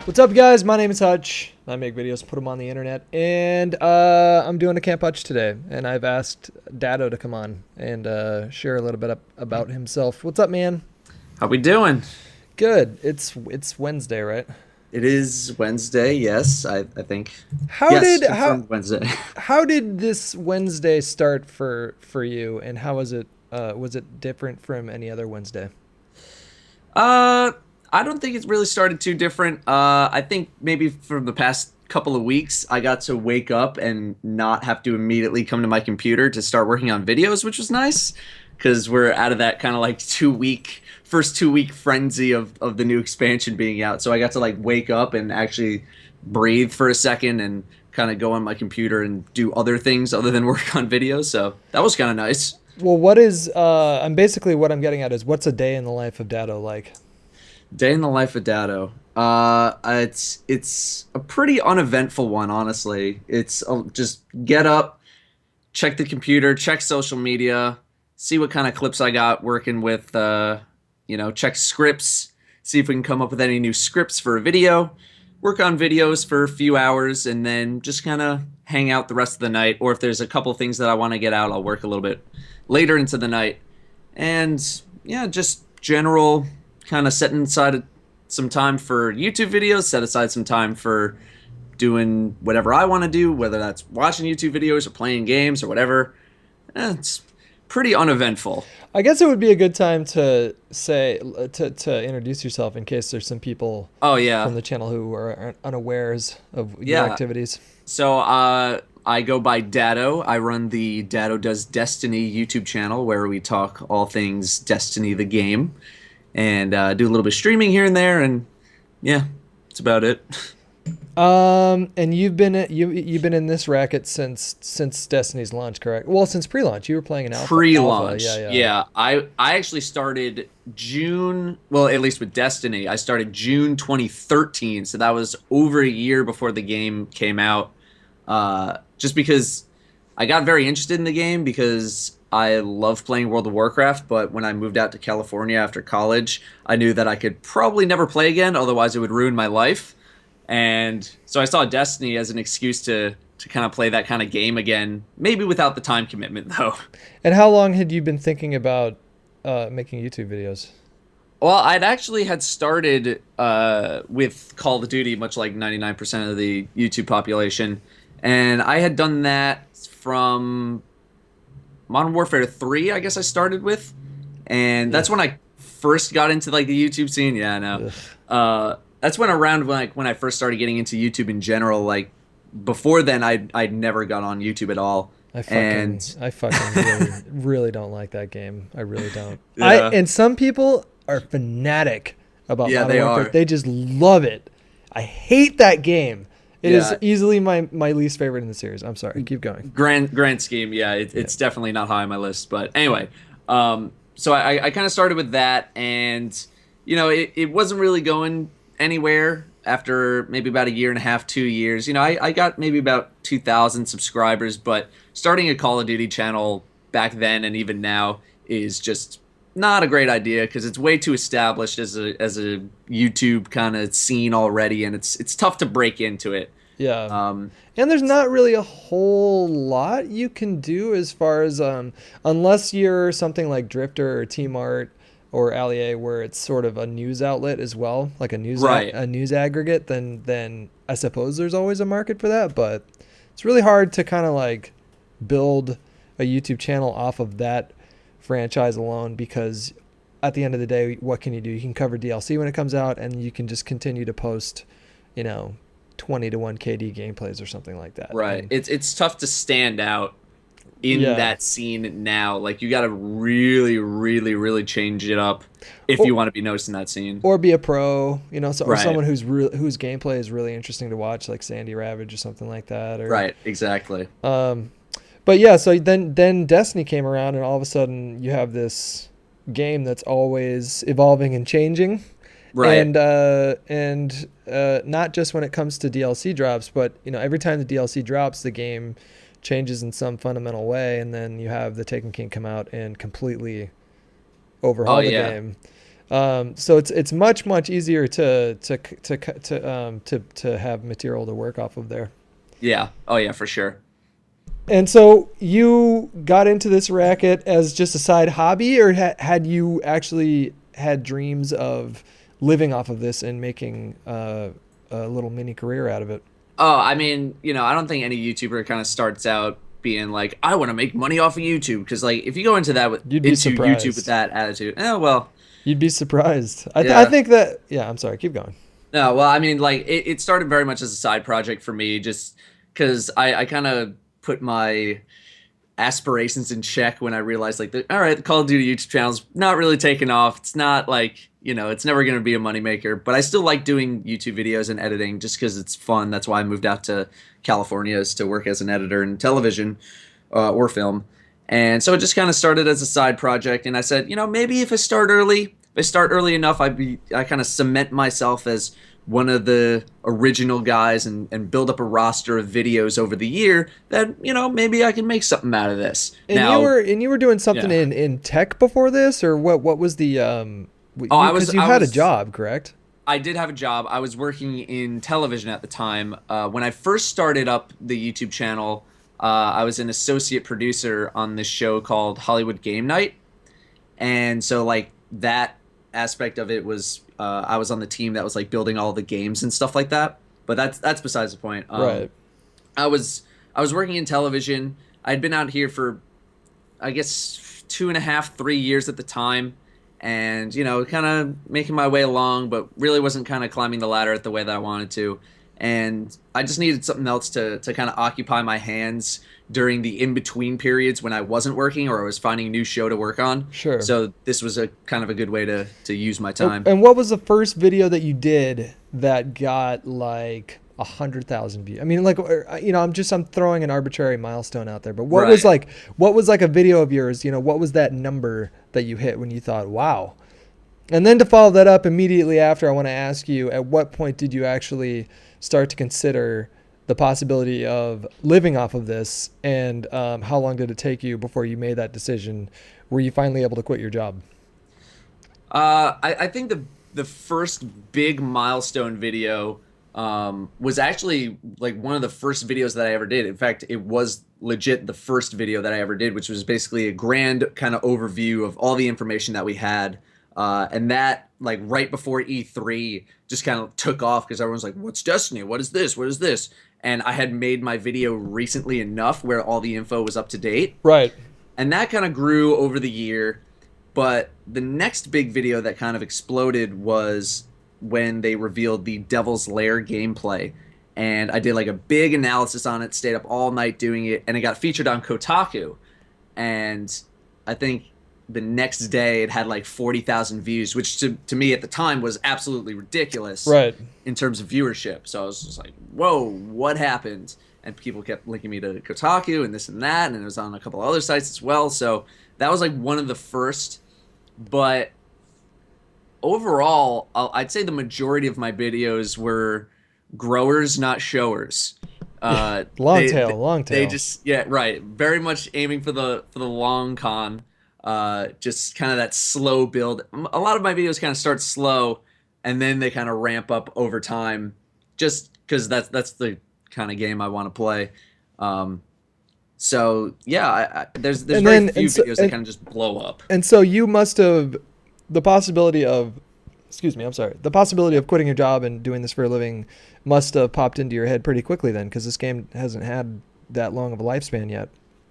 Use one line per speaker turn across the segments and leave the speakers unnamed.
What's up, guys? My name is Hutch. I make videos, put them on the internet, and I'm doing a Camp Hutch today. And I've asked Datto to come on and share a little bit about himself. What's up, man?
How we doing?
Good. It's Wednesday, right?
It is Wednesday, yes, I think.
How
Yes,
did how
confirmed Wednesday.
how did this Wednesday start for you, and how was it different from any other Wednesday?
Uh, I don't think it's really started too different. I think maybe for the past couple of weeks, I got to wake up and not have to immediately come to my computer to start working on videos, which was nice because we're out of that kind of like first 2 week frenzy of the new expansion being out. So I got to like wake up and actually breathe for a second and kind of go on my computer and do other things other than work on videos. So that was kind of nice.
Well, what is I'm basically what I'm getting at is what's a day in the life of Datto like?
Day in the life of Datto. It's a pretty uneventful one, honestly. It's just get up, check the computer, check social media, see what kind of clips I got working with. Check scripts, see if we can come up with any new scripts for a video. Work on videos for a few hours, and then just kind of hang out the rest of the night. Or if there's a couple things that I want to get out, I'll work a little bit later into the night. And yeah, just general kind of setting aside some time for YouTube videos, set aside some time for doing whatever I want to do, whether that's watching YouTube videos or playing games or whatever. It's pretty uneventful.
I guess it would be a good time to say to introduce yourself in case there's some people
Oh yeah,
from the channel who are unawares of your
yeah.
activities.
So I go by Datto. I run the Datto Does Destiny YouTube channel where we talk all things Destiny the game, and do a little bit of streaming here and there, and yeah, that's about it.
And you've been in this racket since Destiny's launch, correct? Well, since pre-launch, you were playing an alpha.
Pre-launch,
Yeah, yeah.
yeah. I actually started June. Well, at least with Destiny, I started June 2013, so that was over a year before the game came out. Just because I got very interested in the game because I love playing World of Warcraft, but when I moved out to California after college, I knew that I could probably never play again, otherwise it would ruin my life. And so I saw Destiny as an excuse to kind of play that kind of game again, maybe without the time commitment though.
And how long had you been thinking about making YouTube videos?
Well, I'd actually had started with Call of Duty, much like 99% of the YouTube population, and I had done that from Modern Warfare 3, I guess I started with, and that's when I first got into like the YouTube scene. Yeah, I know. That's when around when I first started getting into YouTube in general. Like before then, I'd never got on YouTube at all.
I fucking really don't like that game. I really don't.
Yeah,
And some people are fanatic about
yeah,
Modern
they
Warfare.
are.
They just love it. I hate that game. It is
Yeah,
easily my least favorite in the series. I'm sorry. Keep going.
grand scheme. Yeah, it's definitely not high on my list. But anyway, so I kind of started with that, and it wasn't really going anywhere after maybe about a year and a half, 2 years. I got maybe about 2,000 subscribers, but starting a Call of Duty channel back then and even now is just not a great idea because it's way too established as a YouTube kind of scene already, and it's tough to break into it.
Yeah.
Um,
And there's not really a whole lot you can do as far as unless you're something like Drifter or Team Art or Allier where it's sort of a news outlet as well, like
right.
a news aggregate, then I suppose there's always a market for that, but it's really hard to kind of like build a YouTube channel off of that franchise alone because at the end of the day, what can you do? You can cover DLC when it comes out and you can just continue to post, you know, 20 to 1 KD gameplays or something like that.
Right.
And
It's tough to stand out in
yeah.
that scene now. Like you got to really, really, really change it up if
Or,
you want to be noticed in that scene.
or be a pro, you know, or
Right.
someone whose gameplay is really interesting to watch, like Sandy Ravage or something like that. Or
Right. Exactly.
um, but yeah, so then Destiny came around, and all of a sudden you have this game that's always evolving and changing,
Right.
and not just when it comes to DLC drops, but you know every time the DLC drops, the game changes in some fundamental way, and then you have the Taken King come out and completely
Oh
overhaul the
yeah.
game. So it's much easier to have material to work off of there.
Yeah. Oh yeah, for sure.
And so you got into this racket as just a side hobby, or had you actually had dreams of living off of this and making a little mini career out of it?
Oh, I mean, I don't think any YouTuber kind of starts out being like, I want to make money off of YouTube, because like if you go into that
You'd be
into YouTube with
surprised.
that attitude, well,
You'd be surprised. I
yeah.
think that, yeah, I'm sorry, keep going.
No, well, I mean, like it started very much as a side project for me, just because I kind of put my aspirations in check when I realized like, all right, the Call of Duty YouTube channel's not really taking off. It's not like, it's never going to be a moneymaker, but I still like doing YouTube videos and editing just because it's fun. That's why I moved out to California, is to work as an editor in television or film. And so it just kind of started as a side project. And I said, maybe if I start early enough, I kind of cement myself as one of the original guys, and build up a roster of videos over the year that, maybe I can make something out of this.
And
Now,
you were doing something
yeah.
in tech before this, or what was the
Oh,
because you had a job, correct?
I did have a job. I was working in television at the time. When I first started up the YouTube channel, I was an associate producer on this show called Hollywood Game Night. And so like that aspect of it was, I was on the team that was like building all the games and stuff like that. But that's besides the point.
Right.
I was I was working in television. I'd been out here for, I guess, 2.5, 3 years at the time, and kind of making my way along, but really wasn't kind of climbing the ladder at the way that I wanted to. And I just needed something else to kind of occupy my hands during the in between periods when I wasn't working or I was finding a new show to work on.
Sure.
So this was a kind of a good way to use my time.
And what was the first video that you did that got like 100,000 views? I mean, like, I'm throwing an arbitrary milestone out there, but
Right.
what was like a video of yours? What was that number that you hit when you thought, wow? And then to follow that up immediately after, I want to ask you, at what point did you actually start to consider the possibility of living off of this, and how long did it take you before you made that decision? Were you finally able to quit your job?
I think the first big milestone video was actually like one of the first videos that I ever did. In fact, it was legit the first video that I ever did, which was basically a grand kind of overview of all the information that we had. And that, like, right before E3 just kind of took off because everyone's like, what's Destiny? What is this? What is this? And I had made my video recently enough where all the info was up to date.
Right.
And that kind of grew over the year. But the next big video that kind of exploded was when they revealed the Devil's Lair gameplay. And I did like a big analysis on it, stayed up all night doing it, and it got featured on Kotaku. And I think the next day it had like 40,000 views, which to me at the time was absolutely ridiculous
Right.
in terms of viewership. So I was just like, whoa, what happened? And people kept linking me to Kotaku and this and that, and it was on a couple other sites as well. So that was like one of the first. But overall, I'd say the majority of my videos were growers, not showers.
Long
They,
tail,
they
long
they
tail.
just, yeah, right, very much aiming for the long con. Just kind of that slow build. A lot of my videos kind of start slow, and then they kind of ramp up over time, just because that's the kind of game I want to play. Um, so yeah, there's
And
very
then
few videos that kind of just blow up.
and so you must have the possibility of, excuse me, I'm sorry, the possibility of quitting your job and doing this for a living must have popped into your head pretty quickly then, because this game hasn't had that long of a lifespan yet.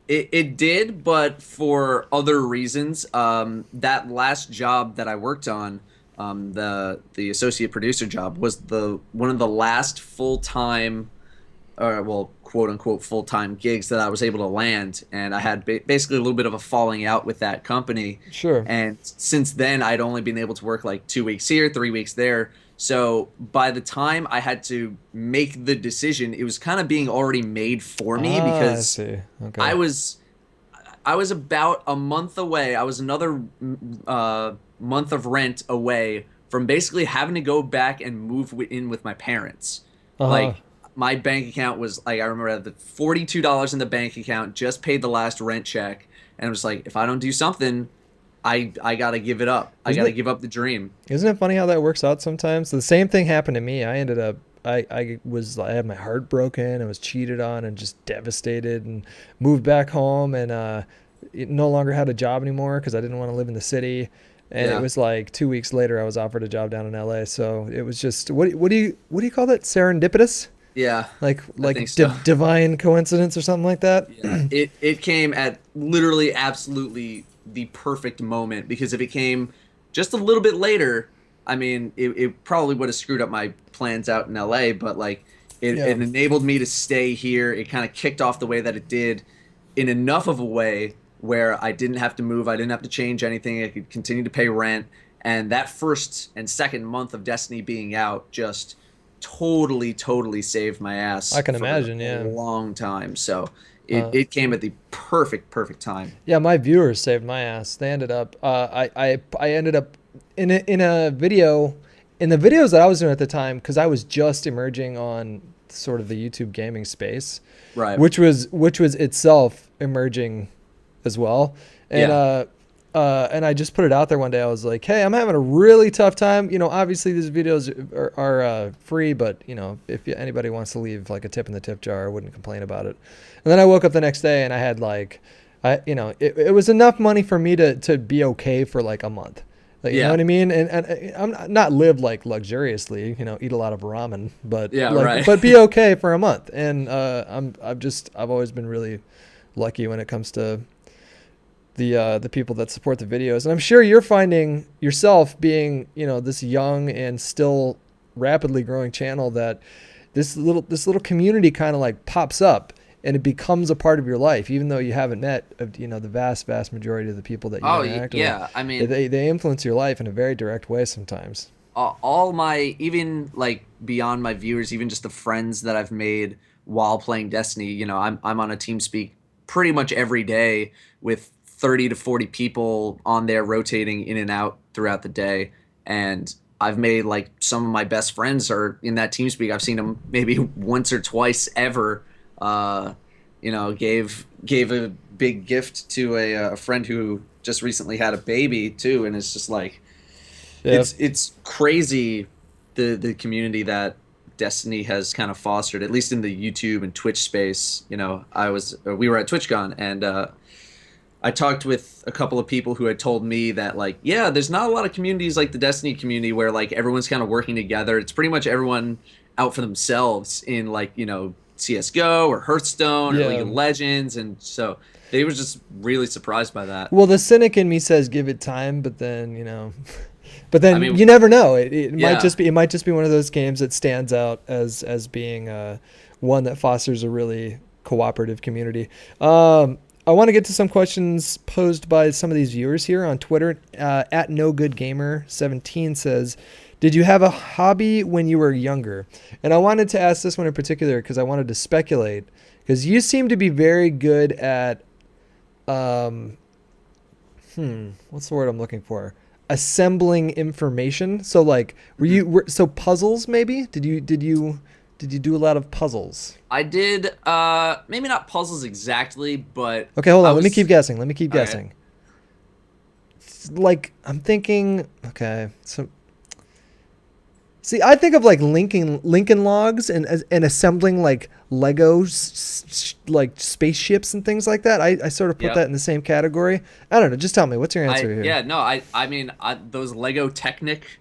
It did, but for other reasons. That last job that I worked on, the associate producer job, was the one of the last full time, or well, quote unquote full time gigs that I was able to land, and I had basically a little bit of a falling out with that company.
Sure.
And since then, I'd only been able to work like 2 weeks here, 3 weeks there. So by the time I had to make the decision, it was kind of being already made for me
I
because
see.
I
Okay.
was I was about a month away. I was another month of rent away from basically having to go back and move in with my parents.
Uh-huh.
Like my bank account was like, I remember I had the $42 in the bank account, just paid the last rent check, and I was like, if I don't do something, I gotta give it up. I
Isn't
gotta
it
give up the dream.
isn't it funny how that works out sometimes? The same thing happened to me. I ended up I had my heart broken. I was cheated on and just devastated, and moved back home, and no longer had a job anymore because I didn't want to live in the city. And it
Yeah,
was like 2 weeks later I was offered a job down in LA. So it was just what do you call that? Serendipitous?
yeah,
Like
I think so.
divine coincidence or something like that?
Yeah, it came at literally absolutely the perfect moment because if it came just a little bit later, I mean, it probably would have screwed up my plans out in LA, but like
Yeah.
it enabled me to stay here. It kind of kicked off the way that it did in enough of a way where I didn't have to move, I didn't have to change anything. I could continue to pay rent, and that first and second month of Destiny being out just totally saved my
I
ass
can
for
imagine,
a
yeah.
long time. So
Uh,
it came at the perfect time.
Yeah, my viewers saved my ass. They ended up. I ended up in a video, in the videos that I was doing at the time, because I was just emerging on sort of the YouTube gaming space,
Right.
which was itself emerging as well, and
Yeah.
and I just put it out there one day. I was like, hey, I'm having a really tough time. Obviously these videos are free, but if anybody wants to leave like a tip in the tip jar, I wouldn't complain about it. And then I woke up the next day and I had like, it was enough money for me to be okay for like a month. Like, you know
Yeah.
what I mean? And I'm not live like luxuriously, eat a lot of ramen, but
Yeah.
like,
Right.
but be okay for a month. And I've always been really lucky when it comes to the people that support the videos. And I'm sure you're finding yourself being, this young and still rapidly growing channel, that this little community kind of like pops up and it becomes a part of your life, even though you haven't met, the vast majority of the people that you
Oh,
interact with.
yeah. I mean,
They influence your life in a very direct way sometimes.
all my even like beyond my viewers, even just the friends that I've made while playing Destiny. I'm on a team speak pretty much every day with 30 to 40 people on there rotating in and out throughout the day, and I've made like some of my best friends are in that team speak. I've seen them maybe once or twice ever. Uh, gave a big gift to a friend who just recently had a baby too, and it's just like
Yeah.
it's crazy the community that Destiny has kind of fostered, at least in the YouTube and Twitch space. We were at TwitchCon, and I talked with a couple of people who had told me that like, yeah, there's not a lot of communities like the Destiny community where like everyone's kind of working together. It's pretty much everyone out for themselves in like, CS:GO or Hearthstone or League
Yeah.
of Legends, and so they were just really surprised by that.
Well, the cynic in me says give it time, but then but
I
then
mean,
you never know. It might
yeah.
just be one of those games that stands out as being one that fosters a really cooperative community. I want to get to some questions posed by some of these viewers here on Twitter. At No Good Gamer 17 says, "Did you have a hobby when you were younger?" And I wanted to ask this one in particular because I wanted to speculate, because you seem to be very good at um, what's the word I'm looking for? Assembling information. So like, so puzzles maybe? Did you do a lot of puzzles?
I did maybe not puzzles exactly, but
Okay, hold
I
on. Let me keep
was
guessing.
okay.
It's like I'm thinking. Okay, so see, I think of like Lincoln Logs and assembling like Lego like spaceships and things like that. I sort of put
Yep.
that in the same category. I don't know. Just tell me, what's your
I
answer here?
yeah, no, I mean those Lego Technic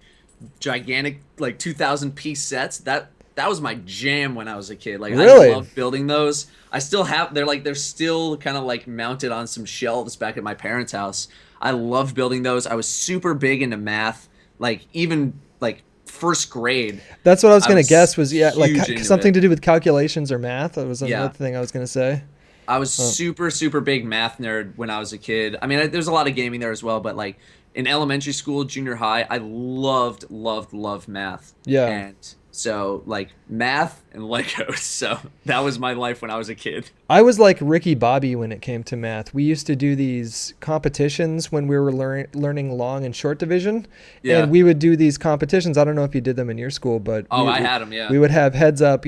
gigantic like 2000 piece sets, that was my jam when I was a kid. Like I
Really?
loved building those. I still have they're still kind of like mounted on some shelves back at my parents' house. I loved building those. I was super big into math. Like even like first grade,
That's what I was
I
gonna
was
guess. Was like
huge into
something
it.
to do with calculations or math. That was another
Yeah.
thing I was gonna say.
I was
Oh,
super big math nerd when I was a kid. I mean, there's a lot of gaming there as well, but like in elementary school, junior high, I loved math.
yeah.
And so like math and Legos. So that was my life when I was a kid.
I was like Ricky Bobby when it came to math. We used to do these competitions when we were learning long and short division,
Yeah.
and we would do these competitions. I don't know if you did them in your school, but
Oh, I had them. Yeah.
we would have heads up,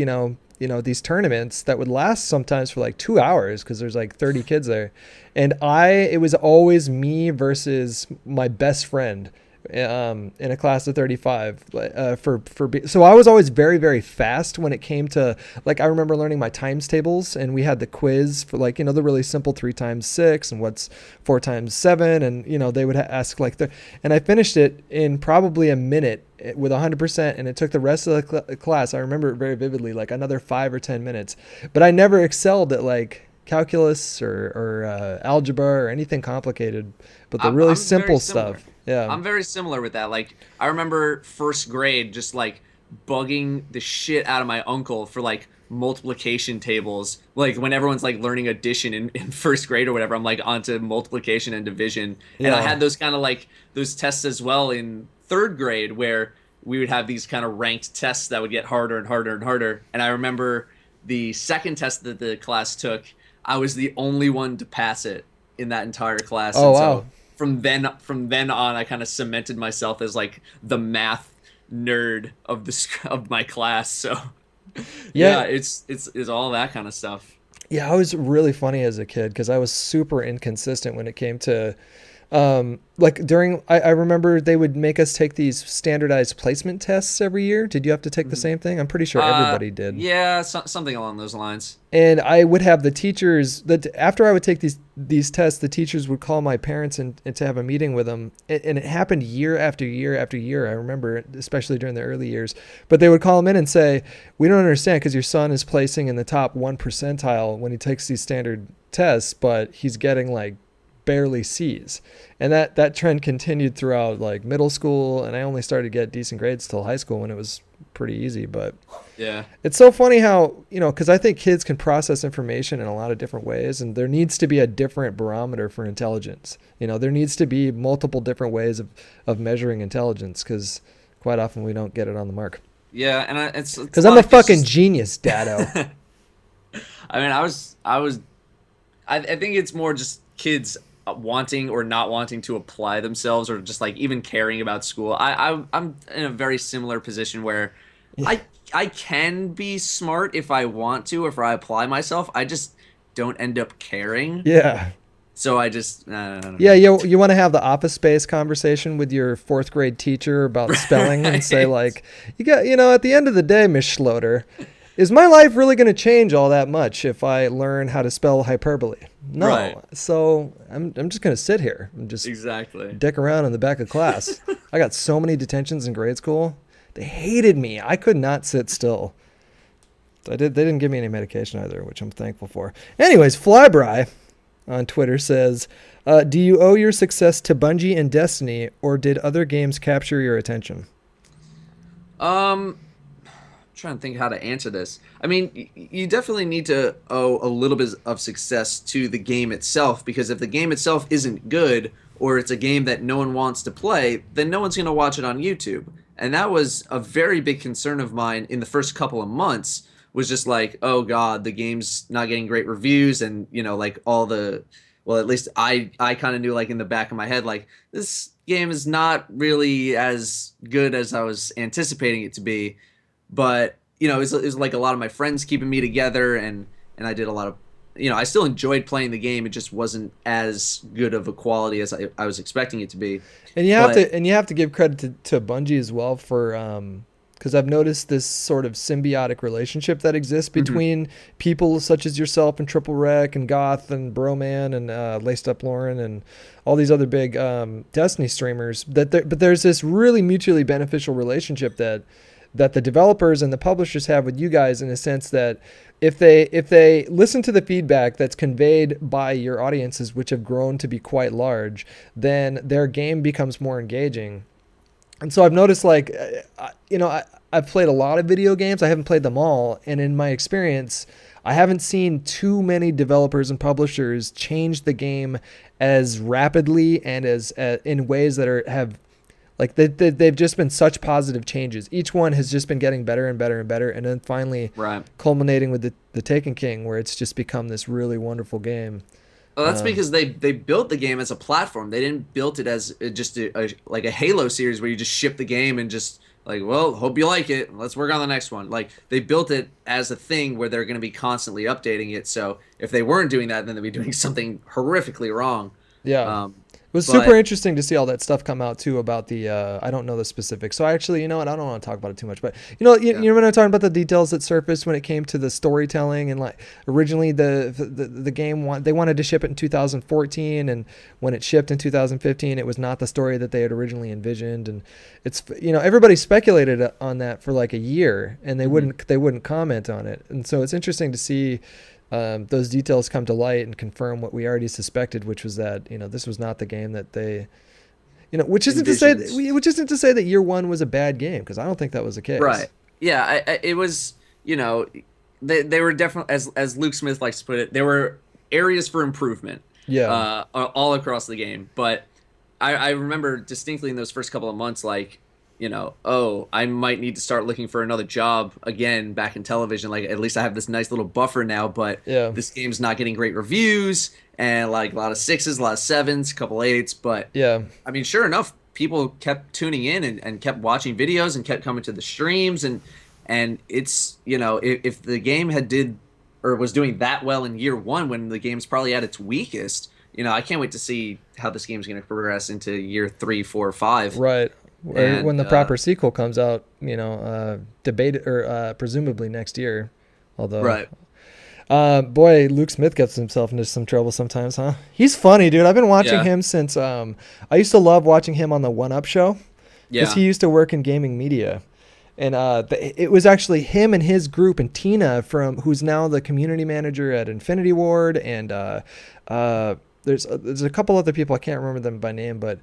these tournaments that would last sometimes for like 2 hours because there's like 30 kids there. And it was always me versus my best friend in a class of 35 so I was always very, very fast when it came to, like, I remember learning my times tables, and we had the quiz for, like, the really simple 3 times 6 and what's 4 times 7, and they would ask like and I finished it in probably a minute with 100%, and it took the rest of the class, I remember it very vividly, like another 5 or 10 minutes. But I never excelled at like calculus or algebra or anything complicated, but the really
I'm very
simple
similar.
stuff. Yeah.
I'm very similar with that. Like, I remember first grade just like bugging the shit out of my uncle for like multiplication tables. Like, when everyone's like learning addition in first grade or whatever, I'm like onto multiplication and division. And I
Yeah.
had those kind of like those tests as well in third grade where we would have these kind of ranked tests that would get harder and harder and harder. And I remember the second test that the class took, I was the only one to pass it in that entire class.
Oh,
And
wow.
so from then on, I kind of cemented myself as like the math nerd of my class. So
Yeah.
yeah, it's all that kind of stuff.
Yeah, I was really funny as a kid because I was super inconsistent when it came to like I remember they would make us take these standardized placement tests every year. Did you have to take the same thing? I'm pretty sure everybody did.
Yeah, something along those lines.
And I would have the teachers that after I would take these tests, the teachers would call my parents and to have a meeting with them. And it happened year after year after year. I remember, especially during the early years. But they would call them in and say, "We don't understand because your son is placing in the top 1 percentile when he takes these standard tests, but he's getting like barely C's." And that trend continued throughout like middle school, and I only started to get decent grades till high school when it was pretty easy. But
Yeah.
it's so funny how, because I think kids can process information in a lot of different ways, and there needs to be a different barometer for intelligence. There needs to be multiple different ways of measuring intelligence, because quite often we don't get it on the mark.
Yeah, and it's
Because I'm a
like it's
fucking
just-
genius, Datto.
I mean, I think it's more just kids wanting or not wanting to apply themselves, or just like even caring about school. I'm in a very similar position where I can be smart if I want to, or if I apply myself. I just don't end up caring.
Yeah.
So I just I don't
Yeah,
know.
you want to have the office space conversation with your 4th grade teacher about spelling and say
Right.
like, at the end of the day, Miss Schloter, is my life really going to change all that much if I learn how to spell hyperbole? No.
Right.
So I'm just going to sit here and just
Exactly.
dick around in the back of class. I got so many detentions in grade school. They hated me. I could not sit still. They didn't give me any medication either, which I'm thankful for. Anyways, Flybry on Twitter says, do you owe your success to Bungie and Destiny, or did other games capture your attention?
Trying to think how to answer this. I mean, you definitely need to owe a little bit of success to the game itself, because if the game itself isn't good, or it's a game that no one wants to play, then no one's going to watch it on YouTube. And that was a very big concern of mine in the first couple of months, was just like, oh God, the game's not getting great reviews, and like at least I kind of knew, like, in the back of my head, like, this game is not really as good as I was anticipating it to be. But it was like a lot of my friends keeping me together, and I did a lot of, I still enjoyed playing the game. It just wasn't as good of a quality as I was expecting it to be.
And you have to give credit to Bungie as well for because I've noticed this sort of symbiotic relationship that exists between people such as yourself and Triple Rec and Goth and Broman and Laced Up Lauren and all these other big Destiny streamers. But there's this really mutually beneficial relationship that the developers and the publishers have with you guys, in a sense that if they listen to the feedback that's conveyed by your audiences, which have grown to be quite large, then their game becomes more engaging. And so I've noticed, like, I've played a lot of video games. I haven't played them all. And in my experience, I haven't seen too many developers and publishers change the game as rapidly and as in ways that have like they've just been such positive changes. Each one has just been getting better and better and better, and then finally
Right.
culminating with the Taken King, where it's just become this really wonderful game.
Well, that's because they built the game as a platform. They didn't build it as just like a Halo series where you just ship the game and just like, well, hope you like it. Let's work on the next one. Like they built it as a thing where they're going to be constantly updating it. So if they weren't doing that, then they'd be doing something horrifically wrong.
Yeah.
Um,
It was super
but
interesting to see all that stuff come out too about the I don't know the specifics. So actually, you know what, I don't want to talk about it too much, but
yeah,
you know when I'm talking about the details that surfaced when it came to the storytelling, and like originally the game they wanted to ship it in 2014, and when it shipped in 2015 it was not the story that they had originally envisioned, and it's everybody speculated on that for like a year, and they wouldn't comment on it. And so it's interesting to see those details come to light and confirm what we already suspected, which was that this was not the game that they, which isn't to say that year one was a bad game, because I don't think that was the case.
right. Yeah, it was, they were definitely, as Luke Smith likes to put it, there were areas for improvement.
Yeah.
All across the game. But I remember distinctly in those first couple of months, like, oh, I might need to start looking for another job again back in television. Like, at least I have this nice little buffer now, but
Yeah.
this game's not getting great reviews, and like a lot of 6s, a lot of 7s, a couple 8s. But
Yeah.
I mean, sure enough, people kept tuning in and kept watching videos and kept coming to the streams. And it's, if the game was doing that well in year one when the game's probably at its weakest, I can't wait to see how this game's going to progress into year 3, 4, 5.
Right.
And,
When the proper sequel comes out, debated or presumably next year. Although,
right.
boy, Luke Smith gets himself into some trouble sometimes, huh? He's funny, dude. I've been watching
Yeah.
him since I used to love watching him on the One Up Show, because
Yeah.
he used to work in gaming media. And it was actually him and his group, and Tina who's now the community manager at Infinity Ward, and there's a couple other people, I can't remember them by name, but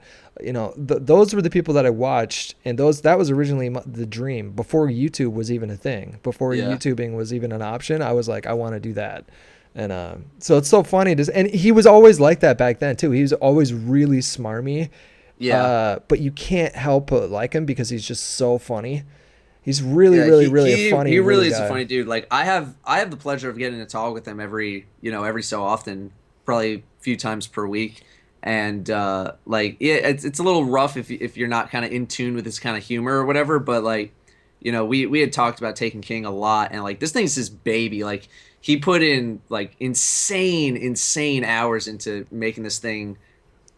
those were the people that I watched, and that was originally the dream before YouTube was even a thing, before
Yeah.
YouTubing was even an option. I was like, I want to do that. And so it's so funny and he was always like that back then too. He was always really smarmy.
Yeah.
But you can't help but like him because he's just so funny. He's really,
Yeah,
really a funny.
He really is
guy.
a funny dude. Like I have the pleasure of getting to talk with him every so often, probably a few times per week. And like yeah, it's a little rough if you're not kind of in tune with his kind of humor or whatever. But like, we had talked about Taken King a lot, and like this thing's his baby. Like he put in like insane hours into making this thing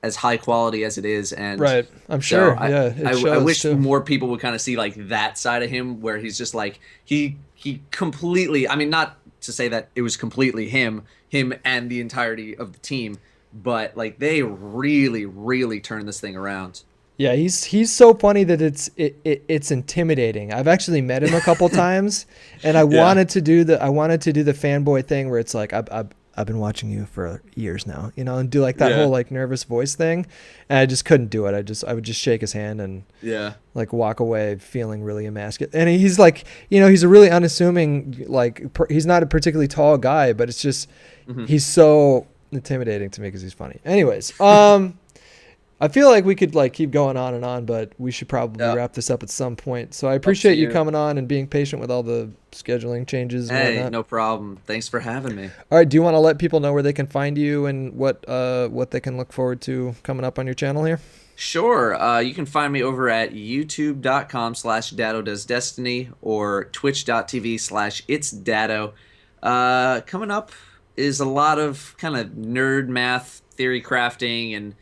as high quality as it is. And
Right. I'm
so
sure. Yeah.
I wish
too.
more people would kind of see like that side of him, where he's just like he completely, I mean, not to say that it was completely him and the entirety of the team, but like they really turned this thing around.
Yeah, he's so funny that it's intimidating. I've actually met him a couple times, and I wanted to do the fanboy thing where it's like I've been watching you for years now, and do like that whole like nervous voice thing, and I just couldn't do it. I would just shake his hand and like walk away feeling really emasculated. And he's like, he's a really unassuming, like he's not a particularly tall guy, but it's just he's so intimidating to me because he's funny. Anyways, I feel like we could like keep going on and on, but we should probably wrap this up at some point. So I appreciate you coming on and being patient with all the scheduling changes. And
Hey,
whatnot.
no problem. Thanks for having me.
All right. Do you want to let people know where they can find you and what they can look forward to coming up on your channel here?
Sure. You can find me over at youtube.com/DattoDoesDestiny or twitch.tv/itsdatto. Coming up is a lot of kind of nerd math, theory crafting, and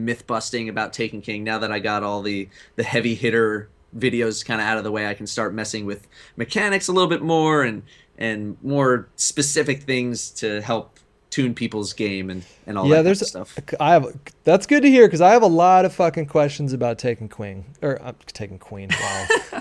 myth busting about Taken King. Now that I got all the heavy hitter videos kind of out of the way, I can start messing with mechanics a little bit more and more specific things to help tune people's game and all that kind of stuff.
That's good to hear, because I have a lot of fucking questions about Taken Queen. Wow.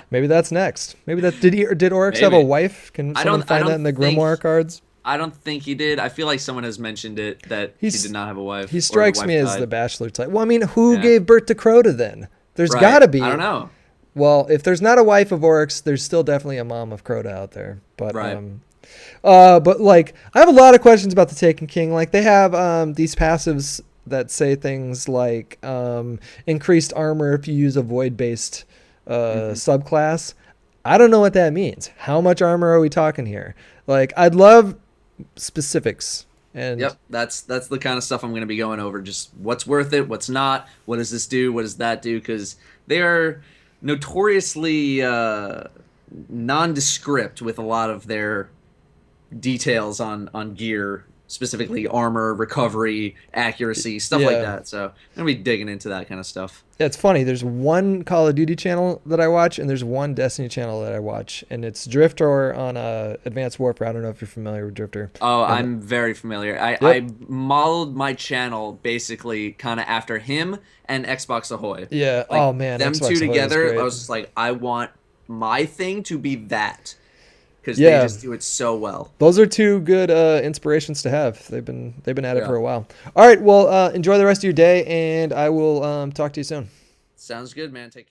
Maybe that's next. Maybe that did Oryx have a wife? Can someone find that in the Grimoire cards?
I don't think he did. I feel like someone has mentioned it that he did not have a wife.
He strikes me as
died.
the bachelor type. Well, I mean, who gave birth to Crota then? There's got to be.
I don't know.
Well, if there's not a wife of Oryx, there's still definitely a mom of Crota out there. But but like I have a lot of questions about the Taken King. Like they have these passives that say things like increased armor if you use a void-based subclass. I don't know what that means. How much armor are we talking here? Like I'd love specifics And
Yep, that's the kind of stuff I'm going to be going over. Just what's worth it, what's not, what does this do, what does that do? Because they are notoriously nondescript with a lot of their details on gear, specifically armor, recovery, accuracy, stuff like
yeah,
that. So I'm gonna be digging into that kind of stuff.
yeah, it's funny. There's one Call of Duty channel that I watch, and there's one Destiny channel that I watch, and it's Drifter on Advanced Warfare. I don't know if you're familiar with Drifter.
Oh,
And
I'm very familiar. I
yep,
modeled my channel basically kind of after him and Xbox Ahoy.
yeah.
Like
Oh man,
them two
Xbox Ahoy was
together, I
great.
was just like, I want my thing to be that because they
Yeah,
just do it so well.
those are two good inspirations to have. They've been at it
Yeah,
for a while. All right, well, enjoy the rest of your day, and I will talk to you soon.
sounds good, man. Take